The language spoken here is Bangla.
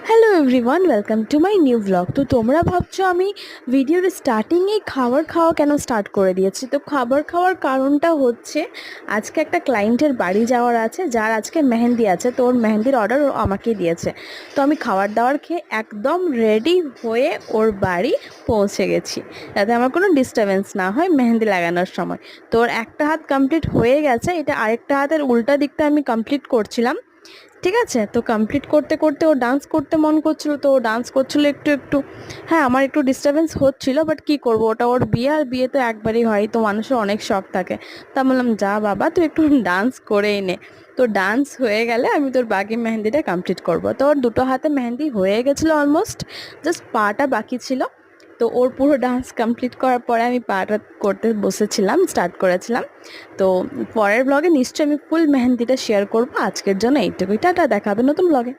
Hello everyone, welcome to my new blog. তো তোমরা ভাবছো আমি ভিডিওর স্টার্টিংয়েই খাবার খাওয়া কেন স্টার্ট করে দিয়েছি। তো খাবার খাওয়ার কারণটা হচ্ছে আজকে একটা ক্লায়েন্টের বাড়ি যাওয়ার আছে, যার আজকে মেহেন্দি আছে। তো ওর মেহেন্দির অর্ডার ও আমাকেই দিয়েছে। তো আমি খাবার দাবার খেয়ে একদম রেডি হয়ে ওর বাড়ি পৌঁছে গেছি, যাতে আমার কোনো ডিস্টারবেন্স না হয় মেহেন্দি লাগানোর সময়। তো ওর একটা হাত কমপ্লিট হয়ে গেছে, এটা আরেকটা হাতের উল্টা দিকটা আমি কমপ্লিট করছিলাম। ঠিক আছে, তো কমপ্লিট করতে করতে ও ডান্স করতে মন করছিল, তো ও ডান্স করছিল একটু একটু। হ্যাঁ, আমার একটু ডিস্টারবেন্স হচ্ছিল, বাট কি করব, ওটা ওর বিয়ে, আর বিয়ে তো একবারই হয়, তো মানুষের অনেক শখ থাকে। তা বললাম, যা বাবা তুই একটু ডান্স করেই নে। তো ডান্স হয়ে গেলে আমি তোর বাকি মেহেন্দিটা কমপ্লিট করব। তো ওর দুটো হাতে মেহেন্দি হয়ে গেছিলো অলমোস্ট, জাস্ট পাটা বাকি ছিল। তো ওর পুরো ডান্স কমপ্লিট করার পরে আমি পাটা করতে বসেছিলাম, স্টার্ট করেছিলাম। তো পরের ব্লগে নিশ্চয়ই আমি ফুল মেহেন্দিটা শেয়ার করবো। আজকের জন্য এইটুকুই, টাটা, দেখা হবে নতুন ব্লগে।